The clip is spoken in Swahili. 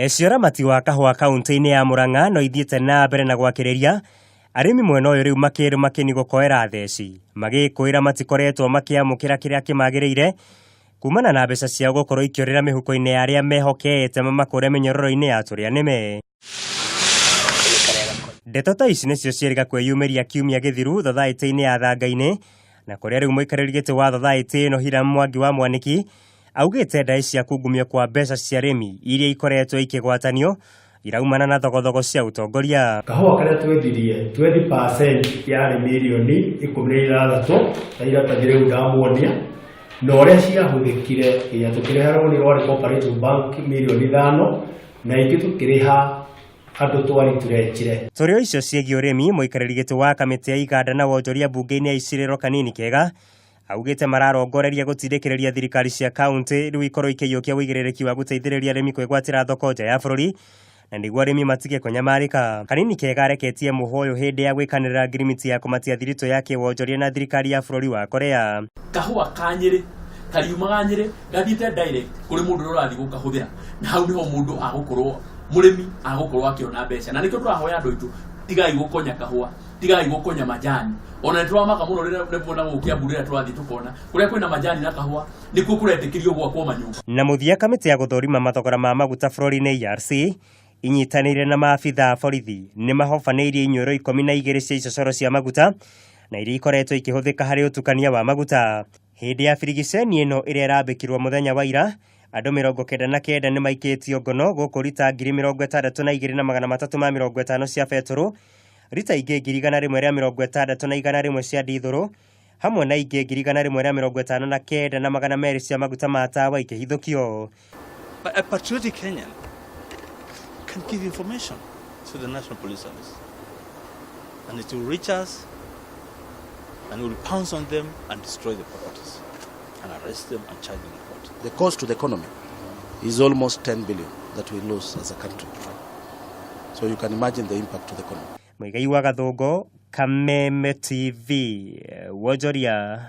Ciũramati wa kahũa kaunti-inĩ ya Murang'a no ithiĩte na mbere na gwakĩrĩria arĩmi mwena ũyũ rĩu makĩni gũkoera theci magĩkwĩra matikoretwo makĩamũkĩra kĩrĩa kĩmagĩrĩire kumana na mbeca ciao gũkorwo ikĩorĩra mĩhuko-inĩ ya arĩa mehokete mamakũre mĩnyororo-inĩ ya tũrĩa nĩme. Ndeto ta ici nĩcio ciĩrĩga kwĩyumĩria kiumia gĩthiru thothaitĩ-inĩ ya Thanga-inĩ, na kũrĩa rĩu mũikarĩri gĩtĩ wa thothaitĩ ĩno Hiram Mwangi wa Mwaniki augĩte ndai cia kungumio kwa mbeca cia arĩmi iria ikoretwo ikĩgwatanio iraumana na thogothogo cia utongoria. Kahũa karĩa twethirie 20% yarĩ mirioni 16 na iratathi ndamuonia na ũrĩa ciahũthĩkire ya tũkĩrĩha rũni rwa Cooperative Bank mirioni 5 na ingĩ tũkĩrĩha andũ twari turekire. Tũrĩo icio ciĩgiĩ ũrĩmi, mũikarĩri gĩtĩ wa kamĩtĩ ya iganda na wonjoria mbunge-inĩ ya Icirĩro Kanini Kega augĩte mararongoreria gũtindĩkĩrĩria thirikari cia kaunti rĩu ikorwo ikĩiyũkia wĩigĩrĩrĩki wa gũteithĩrĩria arĩmi kwĩgwatĩra thoko nja ya bũrũri na nĩguo arĩmi matige kũnyamarĩka. Kanini Kega areketie mũhũyũ hĩndĩ ya gwĩkanĩrĩra ngirimiti ya kũmatia thiritũ ya kĩwonjoria na thirikari ya bũrũri wa Korea. Kahũa ka Nyĩrĩ kariumaga Nyĩrĩ gathiĩte direct kũrĩ mũndũ ũrĩa ũrathiĩ gũkahũthĩra, na hau nĩho mũndũ agũkorwo mũrĩmi agũkorwo akĩona mbeca. Na nĩkĩo tũrahoya andũ aitũ tigai gũkonya kahũa, tigai gũkonya majani. Ona nĩtũramaka mũno rĩrĩa nĩmuona gũkia mbura tũrathiĩ tũkona kũrĩa kwĩna majani na kahũa nĩkuo kũretĩkĩrio gwakwo manyũmba. Na mũthia kamĩtĩ ya gũthũrima mathogora ma maguta bũrũri-inĩ ERC inyitanĩire na maabitha a borithi nĩ mahobanĩirie inyuĩro 12 cia icocoro cia maguta na iria ikoretwo ikĩhũthĩka harĩ ũtukania wa maguta. Hĩndĩ ya birigiceni ĩno ĩrĩa ĩrambĩkirwo mũthenya wa ira, andũ 99 nĩ maikĩtio ngono gũkũ rita 62,350 cia betũrũ, rita ingĩ 161 cia ndithũrũ, hamwe na ingĩ 159,200 cia maguta ma tawa ikĩhithũkio. A patriotic Kenyan can give information to the National Police Service, and it will reach us, and we will pounce on them and destroy the properties, and arrest them and charge them in court. The cost to the economy is almost 10 billion that we lose as a country. So you can imagine the impact to the economy. Muigai wa Gathũngũ, Kameme TV, Wonjoria.